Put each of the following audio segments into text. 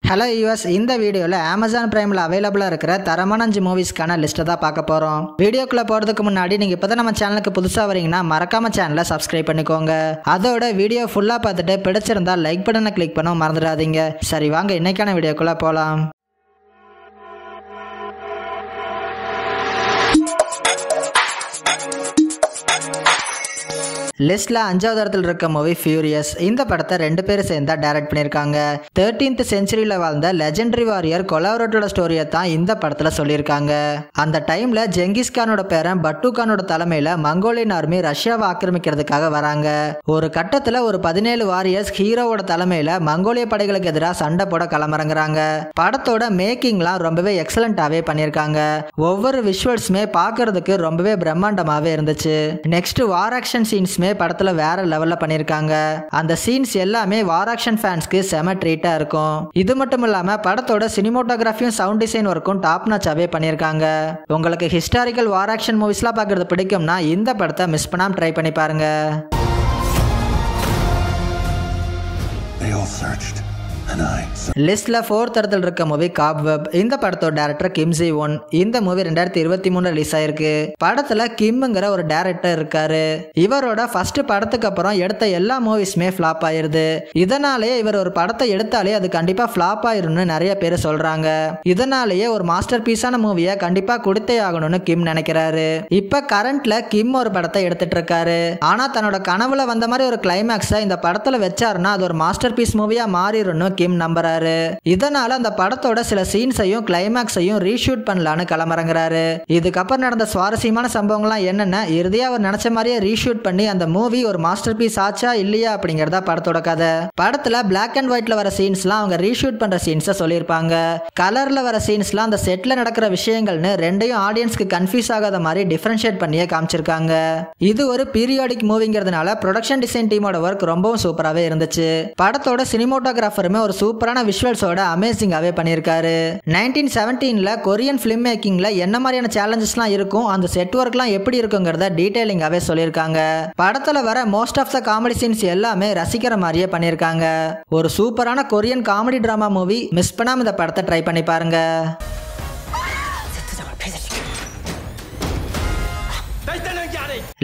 Hello US, இந்த வீடியோவில் Amazon பிரைமில் அவைலபிளாக இருக்கிற தரமான 5 மூவிஸ்க்கான லிஸ்ட்டை தான் பார்க்க போகிறோம். வீடியோக்குள்ளே போகிறதுக்கு முன்னாடி நீங்கள் இப்போ தான் நம்ம சேனலுக்கு புதுசாக வரீங்கன்னா மறக்காம சேனலை சப்ஸ்கிரைப் பண்ணிக்கோங்க. அதோட வீடியோ ஃபுல்லாக பார்த்துட்டு பிடிச்சிருந்தா லைக் பட்டனை கிளிக் பண்ண மறந்துடாதீங்க. சரி வாங்க இன்னைக்கான வீடியோக்குள்ளே போகலாம். லிஸ்ட்ல 5வது இடத்துல இருக்க மூவி ஃபியூரியஸ். இந்த படத்தை 2 பேர் சேர்ந்தா டைரக்ட் பண்ணியிருக்காங்க. 13th செஞ்சுரியில வாழ்ந்த லெஜெண்டரி வாரியர் கொலாவரோட்டோட ஸ்டோரியை தான் இந்த படத்துல சொல்லியிருக்காங்க. அந்த டைம்ல ஜெங்கிஸ் கானோட பேரன் பட்டு கானோட தலைமையில மங்கோலியன் ஆர்மி ரஷ்யாவை ஆக்கிரமிக்கிறதுக்காக வராங்க. ஒரு கட்டத்துல ஒரு 17 வாரியர்ஸ் ஹீரோவோட தலைமையில மங்கோலிய படைகளுக்கு எதிராக சண்டை போட களமிறங்குறாங்க. படத்தோட மேக்கிங்லாம் ரொம்பவே எக்ஸலண்டாவே பண்ணியிருக்காங்க. ஒவ்வொரு விஷுவல்ஸுமே பார்க்கறதுக்கு ரொம்பவே பிரம்மாண்டமாவே இருந்துச்சு. நெக்ஸ்ட் வார் ஆக்ஷன் சீன்ஸ்மே படத்துல வேற லெவல்ல பண்ணிருக்காங்க. அந்த சீன்ஸ் எல்லாமே வார் ஆக்ஷன் ஃபேன்ஸ்க்கு செம ட்ரீட்டா இருக்கும். இது மட்டும் இல்லாம படத்தோட சினிமோட்டோகிராஃபியும் சவுண்ட் டிசைன் ஒர்க்கும் டாப் நாச்சாவே பண்ணிருக்காங்க. உங்களுக்கு ஹிஸ்டாரிக்கல் வார் ஆக்ஷன் மூவிஸ்லாம் பார்க்கறது பிடிக்கும்னா இந்த படத்தை மிஸ் பண்ணாம ட்ரை பண்ணி பாருங்க. லிஸ்ட்ல 4th இடத்துல இருக்க மூவி காப்வெப். இந்த படத்தோட டைரக்டர் கிம் ஜி ஒன். இந்த மூவி 2023 ரிலீஸ் ஆயிருக்கு. படத்துல கிம்ங்கிற ஒரு டைரக்டர் இருக்காரு. இவரோட ஃபர்ஸ்ட் படத்துக்கு அப்புறம் எடுத்த எல்லா மூவிஸ்மே ஃபிளாப் ஆயிருது. இதனாலேயே இவர் ஒரு படத்தை எடுத்தாலே அது கண்டிப்பா ஃபிளாப் ஆயிரும்னு நிறைய பேர் சொல்றாங்க. இதனாலேயே ஒரு மாஸ்டர் பீஸான மூவியை கண்டிப்பா கொடுத்தே ஆகணும்னு கிம் நினைக்கிறாரு. இப்ப கரண்ட்ல கிம் ஒரு படத்தை எடுத்துட்டு இருக்காரு. ஆனா தன்னோட கனவுல வந்த மாதிரி ஒரு கிளைமேக்ஸை இந்த படத்துல வச்சாருன்னா அது ஒரு மாஸ்டர் பீஸ் மூவியா மாறிடும்னு கிம் நம்புறாரு. இதனால அந்த படத்தோட சில சீன்ஸையும் கிளைமேக்ஸையும் ரீஷூட் பண்ணலான்னு களமிறங்குறாரு. இதுக்கப்புறம் நடந்த சுவாரஸ்யமான சம்பவங்கள்லாம் என்னென்ன, இறுதியா அவர் நினைச்ச மாதிரியே ரீஷூட் பண்ணி அந்த மூவி ஒரு மாஸ்டர் பீஸ் ஆச்சா இல்லையா அப்படிங்கறத படத்தோட கதை. படத்துல பிளாக் அண்ட் ஒயிட்ல வர சீன்ஸ்லாம் அவங்க ரீஷூட் பண்ற சீன்ஸை சொல்லியிருப்பாங்க. கலர்ல வர சீன்ஸ்லாம் அந்த செட்ல நடக்கிற விஷயங்கள்னு ரெண்டையும் ஆடியன்ஸ்க்கு கன்ஃபியூஸ் ஆகாத மாதிரி டிஃபரன்ஷியேட் பண்ணியே காமிச்சிருக்காங்க. இது ஒரு பீரியாடிக் மூவிங்கிறதுனால ப்ரொடக்ஷன் டிசைன் டீமோட ஒர்க் ரொம்பவும் சூப்பராகவே இருந்துச்சு. படத்தோட சினிமோட்டோகிராஃபருமே ஒரு சூப்பரான விஷுவல்ஸோட அமேசிங்காவே பண்ணியிருக்காரு. 1917ல கொரியன் ஃபிலிம் மேக்கிங்ல என்ன மாதிரியான சேலஞ்சஸ்லாம் இருக்கும், அந்த செட் ஒர்க்லாம் எப்படி இருக்குங்கிறத டீடைலிங்காவே சொல்லியிருக்காங்க. படத்துல வர most of the comedy scenes எல்லாமே ரசிக்கிற மாதிரியே பண்ணியிருக்காங்க. ஒரு சூப்பரான Korean comedy drama movie. Miss பண்ணாம இந்த படத்தை ட்ரை பண்ணி பாருங்க.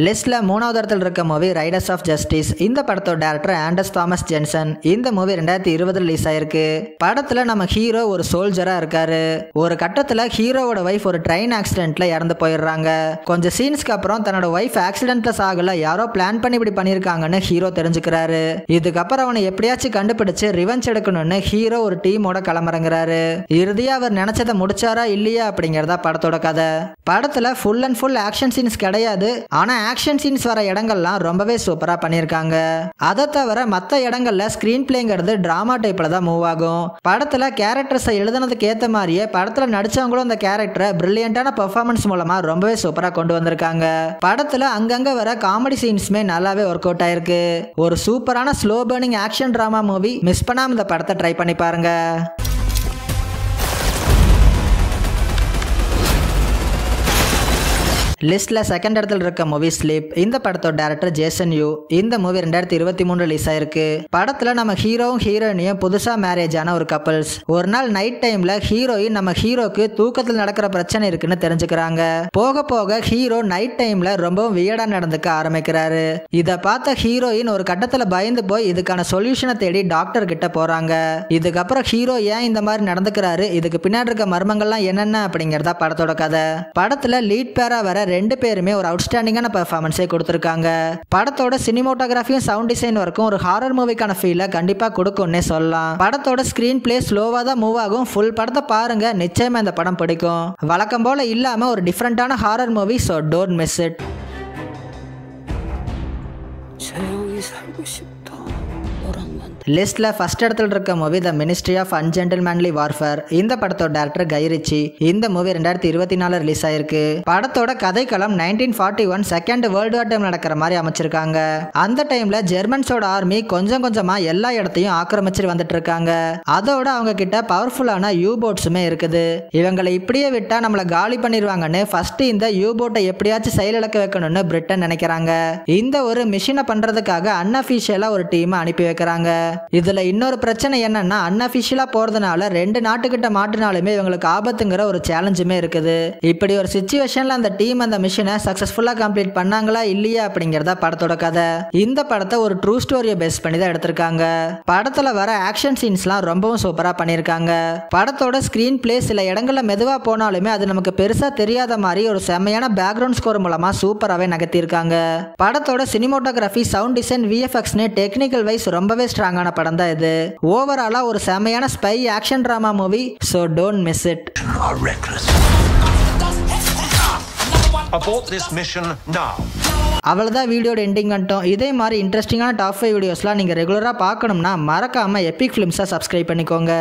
லிஸ்ட்ல 3வது இடத்துல இருக்க மூவி ரைடர்ஸ் ஆஃப் ஜஸ்டிஸ். இந்த படத்தோட டைரக்டர் ஆண்டர்ஸ் தாமஸ் ஜென்சன். இந்த மூவி 2020 ரிலீஸ் ஆயிருக்கு. படத்துல நம்ம ஹீரோ ஒரு சோல்ஜரா இருக்காரு. ஒரு கட்டத்துல ஹீரோவோட வைஃப் ஒரு ட்ரெயின் ஆக்சிடென்ட்ல இறந்து போயிடுறாங்க. கொஞ்சம் சீன்ஸ்க்கு அப்புறம் தன்னோட வைஃப் ஆக்சிடென்ட்ல சாகல, யாரோ பிளான் பண்ணி இப்படி பண்ணிருக்காங்கன்னு ஹீரோ தெரிஞ்சுக்கிறாரு. இதுக்கப்புறம் அவனை எப்படியாச்சும் கண்டுபிடிச்சு ரிவெஞ்ச் எடுக்கணும்னு ஹீரோ ஒரு டீமோட களமிறங்குறாரு. இறுதியா அவர் நினைச்சதை முடிச்சாரா இல்லையா அப்படிங்கறதா படத்தோட கதை. படத்துல full and full action scenes கிடையாது. ஆனா ஆக்ஷன் சீன்ஸ் வர இடங்கள்லாம் ரொம்பவே சூப்பரா பண்ணிருக்காங்க. அதை தவிர மற்ற இடங்கள்ல ஸ்கிரீன் பிளேங்கிறது டிராமா டைப்ல தான் மூவ் ஆகும். படத்துல கேரக்டர்ஸை எழுதுனதுக்கு ஏத்த மாதிரியே படத்துல நடிச்சவங்களும் அந்த கேரக்டரை பிரில்லியண்டான பெர்ஃபார்மன்ஸ் மூலமா ரொம்பவே சூப்பரா கொண்டு வந்திருக்காங்க. படத்துல அங்கங்க வர காமெடி சீன்ஸ்மே நல்லாவே ஒர்க் அவுட் ஆயிருக்கு. ஒரு சூப்பரான slow burning action drama movie. Miss பண்ணாம இந்த படத்தை ட்ரை பண்ணி பாருங்க. லிஸ்ட்ல 2nd இடத்துல இருக்க மூவி ஸ்லீப். இந்த படத்தோட டைரக்டர் ஜேசன் யூ. இந்த மூவி 2023 ரிலீஸ் ஆயிருக்கு. படத்துல நம்ம ஹீரோவும் ஹீரோயினியும் புதுசா மேரேஜ் ஆன ஒரு கப்பல்ஸ். ஒரு நாள் நைட் டைம்ல ஹீரோயின் நம்ம ஹீரோக்கு தூக்கத்தில் நடக்கிற பிரச்சனை இருக்குன்னு தெரிஞ்சுக்கிறாங்க. போக போக ஹீரோ நைட் டைம்ல ரொம்பவும் வியர்டா நடந்துக்க ஆரம்பிக்கிறாரு. இத பார்த்த ஹீரோயின் ஒரு கட்டத்துல பயந்து போய் இதுக்கான சொல்யூஷனை தேடி டாக்டர் கிட்ட போறாங்க. இதுக்கப்புறம் ஹீரோ ஏன் இந்த மாதிரி நடந்துக்கிறாரு, இதுக்கு பின்னாடி இருக்க மர்மங்கள்லாம் என்னென்ன அப்படிங்கறதா படத்தோட கதை. படத்துல லீட் பேரா வர 2 பேருமே ஒரு அவுட்ஸ்டாண்டிங்கான பெர்ஃபார்மன்ஸை கொடுத்திருக்காங்க. படத்தோட சினிமோட்டோகிராஃபியும் சவுண்ட் டிசைன் ஒர்க்கும் ஒரு ஹாரர் மூவிக்கான ஃபீலை கண்டிப்பா கொடுக்கும்னே சொல்லலாம். படத்தோட ஸ்கிரீன் பிளே ஸ்லோவா தான் மூவ் ஆகும். ஃபுல் படத்தை பாருங்க, நிச்சயமா இந்த படம் பிடிக்கும். வழக்கம் போல இல்லாம ஒரு டிஃப்ரெண்டான horror movie. So don't miss it. லிஸ்ட்ல ஃபர்ஸ்ட் இடத்துல இருக்க movie the ministry of ungentlemanly warfare. இந்த படத்தோட டைரக்டர் கை ரிச்சி. இந்த மூவி 2024 ரிலீஸ் ஆயிருக்கு. படத்தோட கதைக்களம் 1941 செகண்ட் வேர்ல்டு வார் டைம் நடக்கிற மாதிரி அமைச்சிருக்காங்க. அந்த டைம்ல ஜெர்மன்ஸோட ஆர்மி கொஞ்சம் கொஞ்சமா எல்லா இடத்தையும் ஆக்கிரமிச்சு வந்துட்டு இருக்காங்க. அதோட அவங்க கிட்ட பவர்ஃபுல்லான யூ போட்ஸுமே இருக்குது. இவங்களை இப்படியே விட்டா நம்மள காலி பண்ணிடுவாங்கன்னு ஃபர்ஸ்ட் இந்த யூ போட்டை எப்படியாச்சும் செயலிழக்க வைக்கணும்னு பிரிட்டன் நினைக்கிறாங்க. இந்த ஒரு மிஷினை பண்றதுக்காக அன்அஃபிஷியலா ஒரு டீம் அனுப்பி வைக்கிறாங்க. இதுல இன்னொரு பிரச்சனை என்னன்னா அன்அபிஷியலா போறதுனால 2 நாட்டுக்கிட்ட மாட்டினாலுமே இவங்களுக்கு ஆபத்துங்கிற ஒரு சேலஞ்சுமே இருக்குது. இப்படி ஒரு சிச்சுவேஷன்ல அந்த டீம் அந்த மிஷனை சக்சஸ்ஃபுல்லா கம்ப்ளீட் பண்ணாங்களா இல்லையா அப்படிங்கறத படத்தோட கதை. இந்த படத்தை ஒரு ட்ரூ ஸ்டோரியை பேஸ் பண்ணி தான் எடுத்திருக்காங்க. படத்துல வர ஆக்ஷன் சீன்ஸ்லாம் ரொம்பவும் சூப்பரா பண்ணிருக்காங்க. படத்தோட ஸ்கிரீன் பிளே சில இடங்கள்ல மெதுவா போனாலுமே அது நமக்கு பெருசா தெரியாத மாதிரி ஒரு செம்மையான பேக்ரவுண்ட் ஸ்கோர் மூலமா சூப்பராகவே நகர்த்திருக்காங்க. படத்தோட சினிமோட்டோகிராஃபி, சவுண்ட் டிசைன், விஎஃப்எக்ஸ்னு டெக்னிக்கல் வைஸ் ரொம்பவே ஸ்ட்ராங்கான படம் தான் இது. ஓவராலா ஒரு செம்மையான spy action drama movie. So don't miss it. அவ்வளோதான் வீடியோட எண்டிங் வந்துட்டோம். இதே மாதிரி இன்ட்ரெஸ்டிங்கான டாப் 5 வீடியோஸ்லாம் நீங்கள் ரெகுலராக பார்க்கணும்னா மறக்காமல் எபிக் ஃபிலிம்ஸை சப்ஸ்கிரைப் பண்ணிக்கோங்க.